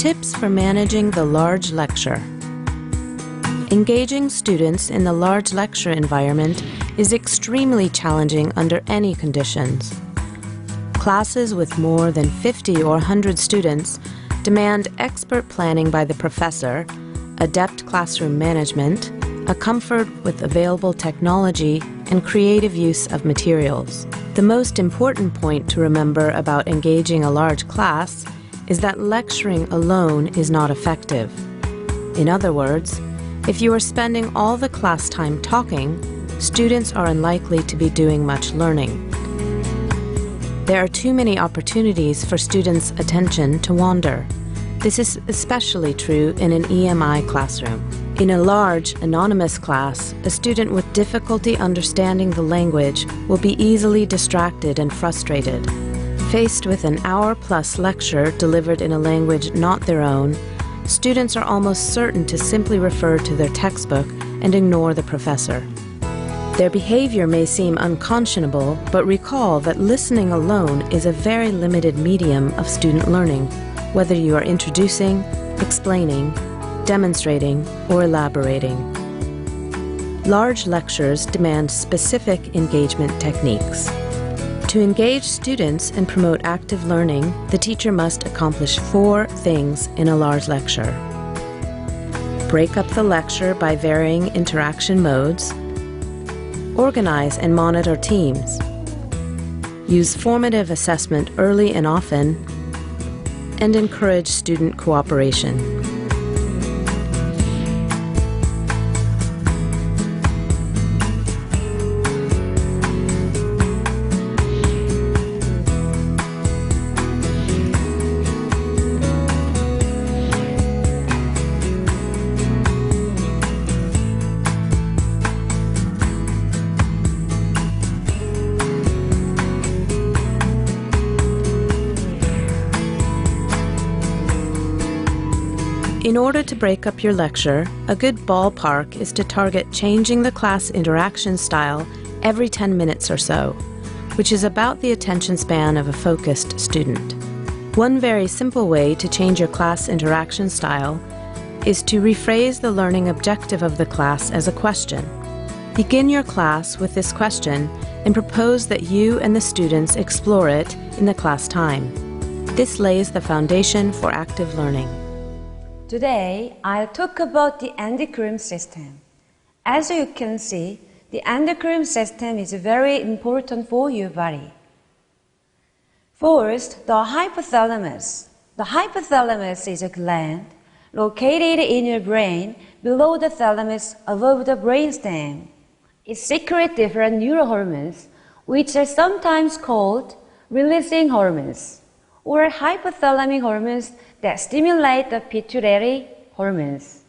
Tips for managing the large lecture. Engaging students in the large lecture environment is extremely challenging under any conditions. Classes with more than 50 or 100 students demand expert planning by the professor, adept classroom management, a comfort with available technology, and creative use of materials. The most important point to remember about engaging a large class is that lecturing alone is not effective. In other words, if you are spending all the class time talking, students are unlikely to be doing much learning. There are too many opportunities for students' attention to wander. This is especially true in an EMI classroom. In a large, anonymous class, a student with difficulty understanding the language will be easily distracted and frustrated. Faced with an hour-plus lecture delivered in a language not their own, students are almost certain to simply refer to their textbook and ignore the professor. Their behavior may seem unconscionable, but recall that listening alone is a very limited medium of student learning, whether you are introducing, explaining, demonstrating, or elaborating. Large lectures demand specific engagement techniques. To engage students and promote active learning, the teacher must accomplish 4 things in a large lecture. Break up the lecture by varying interaction modes. Organize and monitor teams. Use formative assessment early and often, and encourage student cooperation. In order to break up your lecture, a good ballpark is to target changing the class interaction style every 10 minutes or so, which is about the attention span of a focused student. One very simple way to change your class interaction style is to rephrase the learning objective of the class as a question. Begin your class with this question and propose that you and the students explore it in the class time. This lays the foundation for active learning. Today, I'll talk about the endocrine system. As you can see, the endocrine system is very important for your body. First, the hypothalamus. The hypothalamus is a gland located in your brain below the thalamus above the brainstem. It secretes different neurohormones, which are sometimes called releasing hormones, or hypothalamic hormones that stimulate the pituitary hormones.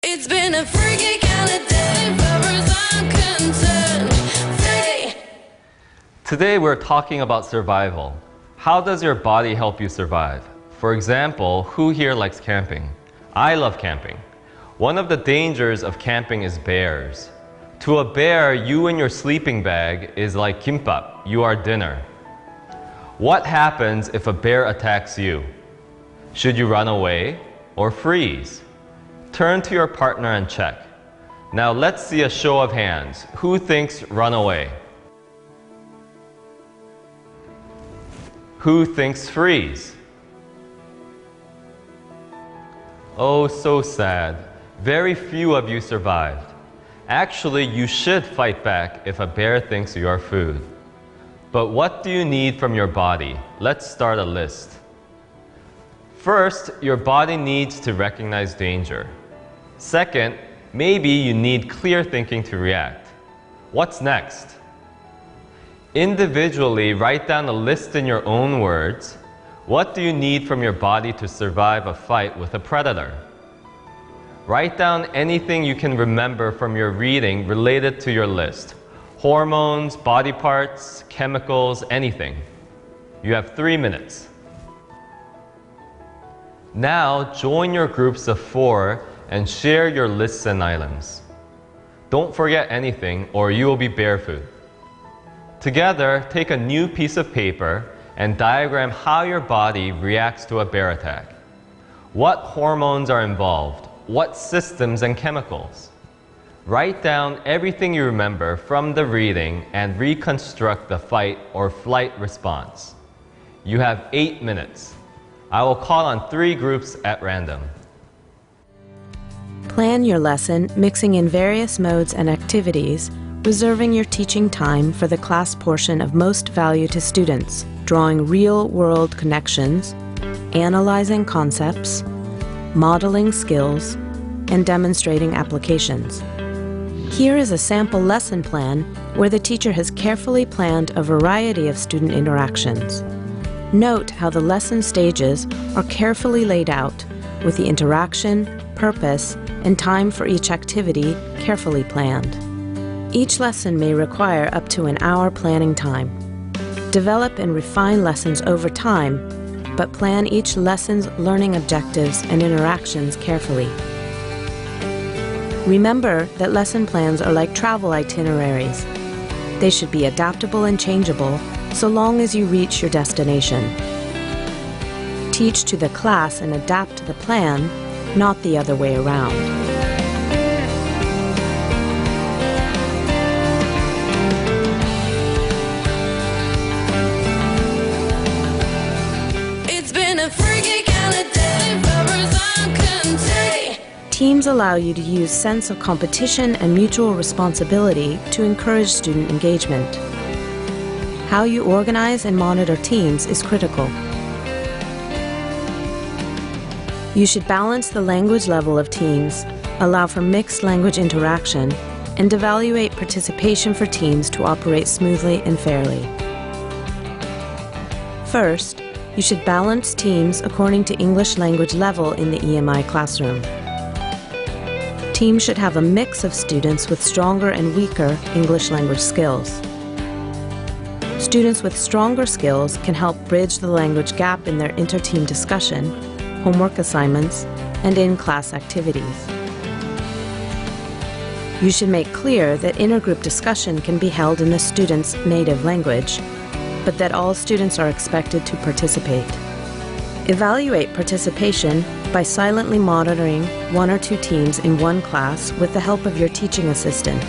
It's been a freaky kind of day, far as I'm concerned. Freaky. Today we're talking about survival. How does your body help you survive? For example, who here likes camping? I love camping. One of the dangers of camping is bears. To a bear, you and your sleeping bag is like kimbap, you are dinner. What happens if a bear attacks you? Should you run away or freeze? Turn to your partner and check. Now let's see a show of hands. Who thinks run away? Who thinks freeze? Oh, so sad. Very few of you survived. Actually, you should fight back if a bear thinks you are food. But what do you need from your body? Let's start a list. First, your body needs to recognize danger. Second, maybe you need clear thinking to react. What's next? Individually, write down a list in your own words. What do you need from your body to survive a fight with a predator? Write down anything you can remember from your reading related to your list. Hormones, body parts, chemicals, anything. You have 3 minutes. Now, join your groups of 4 and share your lists and items. Don't forget anything or you will be bear food. Together, take a new piece of paper and diagram how your body reacts to a bear attack. What hormones are involved? What systems and chemicals? Write down everything you remember from the reading and reconstruct the fight or flight response. You have 8 minutes. I will call on 3 groups at random. Plan your lesson, mixing in various modes and activities, reserving your teaching time for the class portion of most value to students, drawing real-world connections, analyzing concepts, modeling skills, and demonstrating applications. Here is a sample lesson plan where the teacher has carefully planned a variety of student interactions. Note how the lesson stages are carefully laid out, with the interaction, purpose, and time for each activity carefully planned. Each lesson may require up to an hour planning time. Develop and refine lessons over time, but plan each lesson's learning objectives and interactions carefully. Remember that lesson plans are like travel itineraries. They should be adaptable and changeable so long as you reach your destination. Teach to the class and adapt to the plan, not the other way around. It's been a freaky kind of day, rubbers on Conte. Teams allow you to use sense of competition and mutual responsibility to encourage student engagement. How you organize and monitor teams is critical. You should balance the language level of teams, allow for mixed language interaction, and evaluate participation for teams to operate smoothly and fairly. First, you should balance teams according to English language level in the EMI classroom. Teams should have a mix of students with stronger and weaker English language skills. Students with stronger skills can help bridge the language gap in their inter-team discussion, homework assignments, and in-class activities. You should make clear that intergroup discussion can be held in the student's native language, but that all students are expected to participate. Evaluate participation by silently monitoring 1 or 2 teams in one class with the help of your teaching assistant.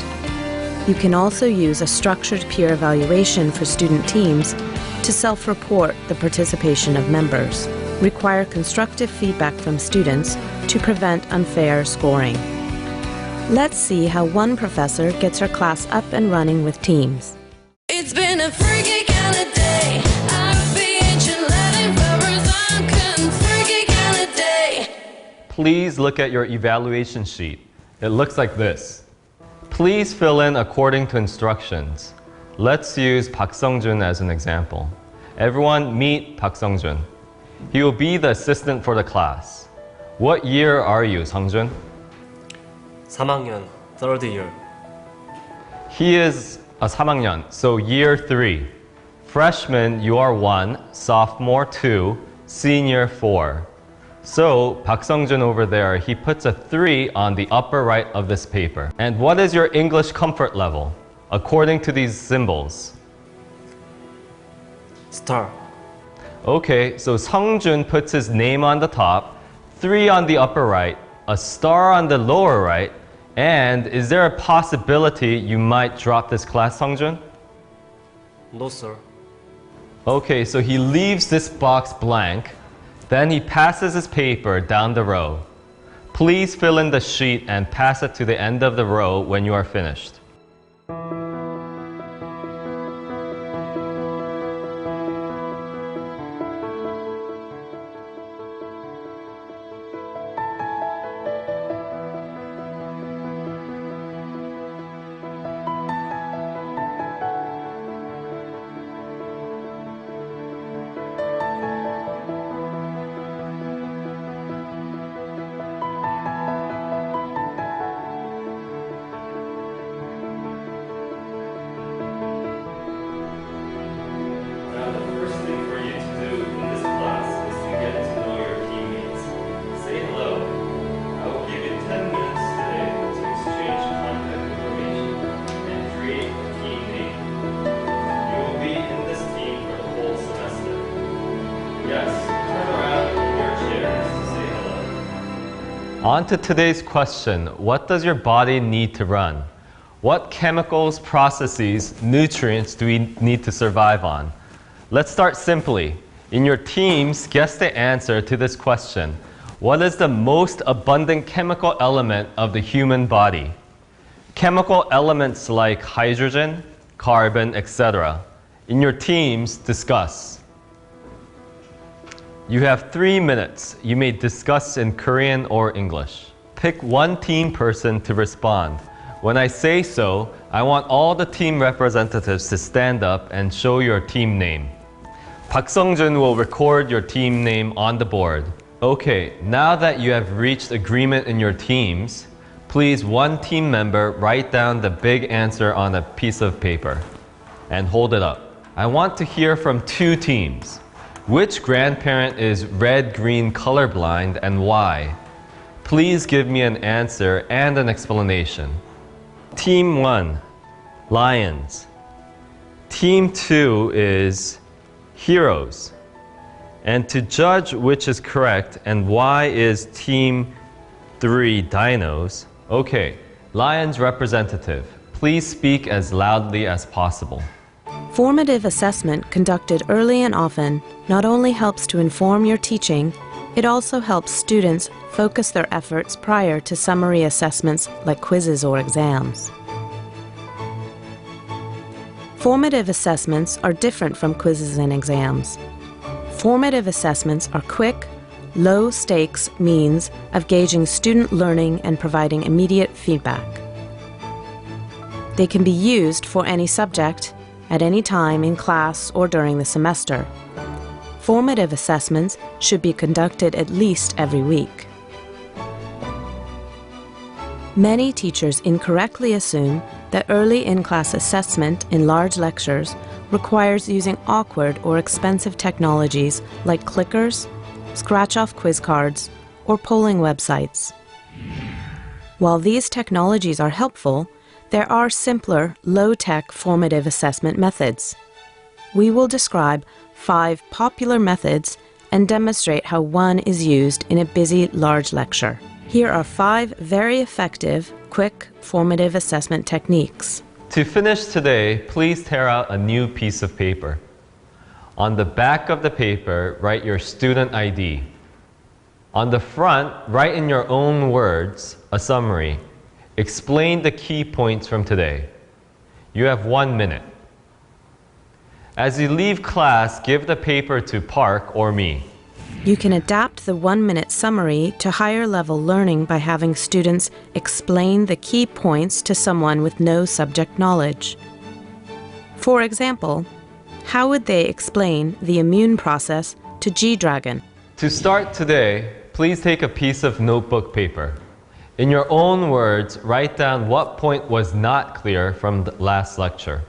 You can also use a structured peer evaluation for student teams to self-report the participation of members. Require constructive feedback from students to prevent unfair scoring. Let's see how one professor gets her class up and running with teams. It's been a freaky kind of day. I'll be ancient Latin, rubbers on Conte. Freaky kind of day. Please look at your evaluation sheet. It looks like this. Please fill in according to instructions. Let's use Park Sung-jun as an example. Everyone meet Park Sung-jun. He will be the assistant for the class. What year are you, Sung-jun? 3학년, third year. He is a 3학년, so year 3. Freshman, you are 1, sophomore 2, senior 4. So, Park Sung-jun over there, he puts a 3 on the upper right of this paper. And what is your English comfort level, according to these symbols? Star. Okay, so Sung-jun puts his name on the top, 3 on the upper right, a star on the lower right, and is there a possibility you might drop this class, Sung-jun? No, sir. Okay, so he leaves this box blank, then he passes his paper down the row. Please fill in the sheet and pass it to the end of the row when you are finished. On to today's question. What does your body need to run? What chemicals, processes, nutrients do we need to survive on? Let's start simply. In your teams, guess the answer to this question. What is the most abundant chemical element of the human body? Chemical elements like hydrogen, carbon, etc. In your teams, discuss. You have 3 minutes. You may discuss in Korean or English. Pick one team person to respond. When I say so, I want all the team representatives to stand up and show your team name. Park Sung-jun will record your team name on the board. Okay, now that you have reached agreement in your teams, please one team member write down the big answer on a piece of paper and hold it up. I want to hear from 2 teams. Which grandparent is red-green colorblind and why? Please give me an answer and an explanation. Team 1, lions. Team 2 is heroes. And to judge which is correct and why is Team 3 dinos, okay, lions representative, please speak as loudly as possible. Formative assessment conducted early and often not only helps to inform your teaching, it also helps students focus their efforts prior to summary assessments like quizzes or exams. Formative assessments are different from quizzes and exams. Formative assessments are quick, low-stakes means of gauging student learning and providing immediate feedback. They can be used for any subject, at any time in class or during the semester. Formative assessments should be conducted at least every week. Many teachers incorrectly assume that early in-class assessment in large lectures requires using awkward or expensive technologies like clickers, scratch-off quiz cards, or polling websites. While these technologies are helpful, there are simpler, low-tech formative assessment methods. We will describe 5 popular methods and demonstrate how one is used in a busy, large lecture. Here are 5 very effective, quick, formative assessment techniques. To finish today, please tear out a new piece of paper. On the back of the paper, write your student ID. On the front, write in your own words a summary. Explain the key points from today. You have 1 minute. As you leave class, give the paper to Park or me. You can adapt the 1-minute summary to higher-level learning by having students explain the key points to someone with no subject knowledge. For example, how would they explain the immune process to G-Dragon? To start today, please take a piece of notebook paper. In your own words, write down what point was not clear from the last lecture.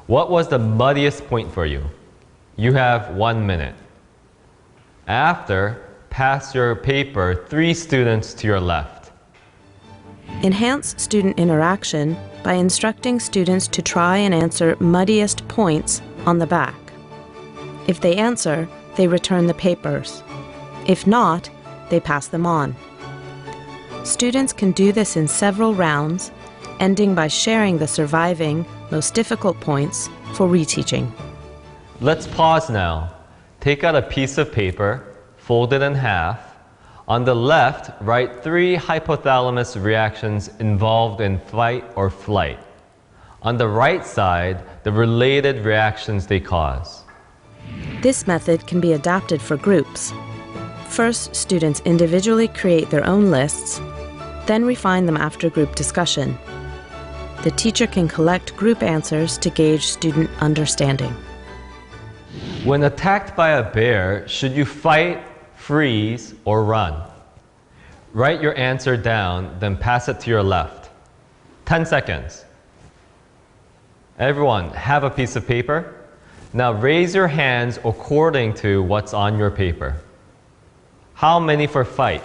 What was the muddiest point for you? You have 1 minute. After, pass your paper 3 students to your left. Enhance student interaction by instructing students to try and answer muddiest points on the back. If they answer, they return the papers. If not, they pass them on. Students can do this in several rounds, ending by sharing the surviving, most difficult points for reteaching. Let's pause now. Take out a piece of paper, fold it in half. On the left, write 3 hypothalamus reactions involved in fight or flight. On the right side, the related reactions they cause. This method can be adapted for groups. First, students individually create their own lists, then refine them after group discussion. The teacher can collect group answers to gauge student understanding. When attacked by a bear, should you fight, freeze, or run? Write your answer down, then pass it to your left. 10 seconds. Everyone, have a piece of paper. Now raise your hands according to what's on your paper. How many for fight?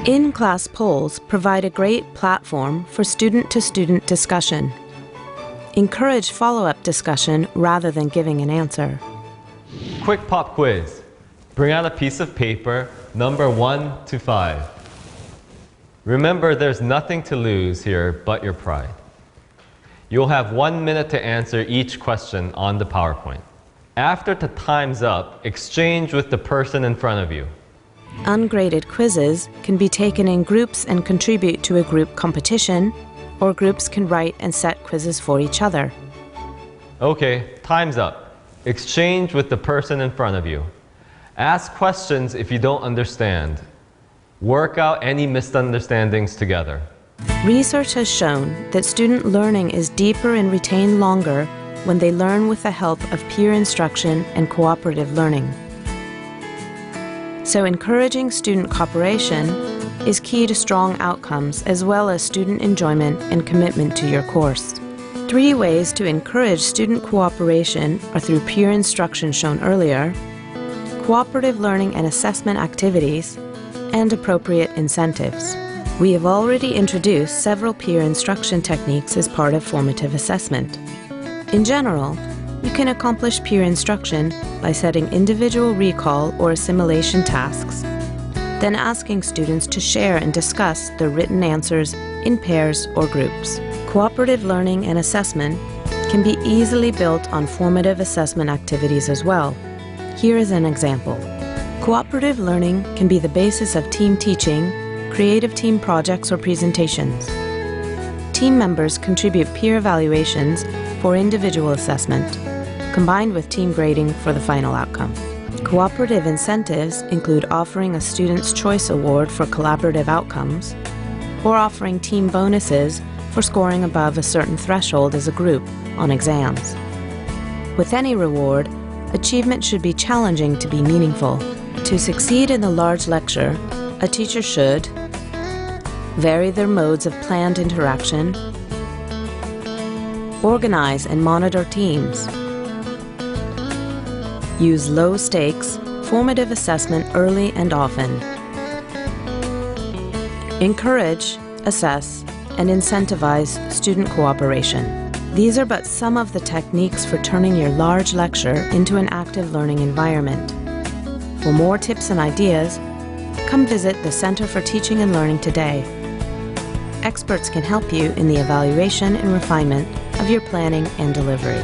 In-class polls provide a great platform for student-to-student discussion. Encourage follow-up discussion rather than giving an answer. Quick pop quiz. Bring out a piece of paper, number 1 to 5. Remember, there's nothing to lose here but your pride. You'll have 1 minute to answer each question on the PowerPoint. After the time's up, exchange with the person in front of you. Ungraded quizzes can be taken in groups and contribute to a group competition, or groups can write and set quizzes for each other. Okay, time's up. Exchange with the person in front of you. Ask questions if you don't understand. Work out any misunderstandings together. Research has shown that student learning is deeper and retained longer when they learn with the help of peer instruction and cooperative learning. So encouraging student cooperation is key to strong outcomes as well as student enjoyment and commitment to your course. 3 ways to encourage student cooperation are through peer instruction shown earlier, cooperative learning and assessment activities, and appropriate incentives. We have already introduced several peer instruction techniques as part of formative assessment. In general, you can accomplish peer instruction by setting individual recall or assimilation tasks, then asking students to share and discuss their written answers in pairs or groups. Cooperative learning and assessment can be easily built on formative assessment activities as well. Here is an example. Cooperative learning can be the basis of team teaching, creative team projects or presentations. Team members contribute peer evaluations for individual assessment, combined with team grading for the final outcome. Cooperative incentives include offering a Student's Choice Award for collaborative outcomes, or offering team bonuses for scoring above a certain threshold as a group on exams. With any reward, achievement should be challenging to be meaningful. To succeed in the large lecture, a teacher should vary their modes of planned interaction, organize and monitor teams, use low-stakes, formative assessment early and often, encourage, assess, and incentivize student cooperation. These are but some of the techniques for turning your large lecture into an active learning environment. For more tips and ideas, come visit the Center for Teaching and Learning today. Experts can help you in the evaluation and refinement of your planning and delivery.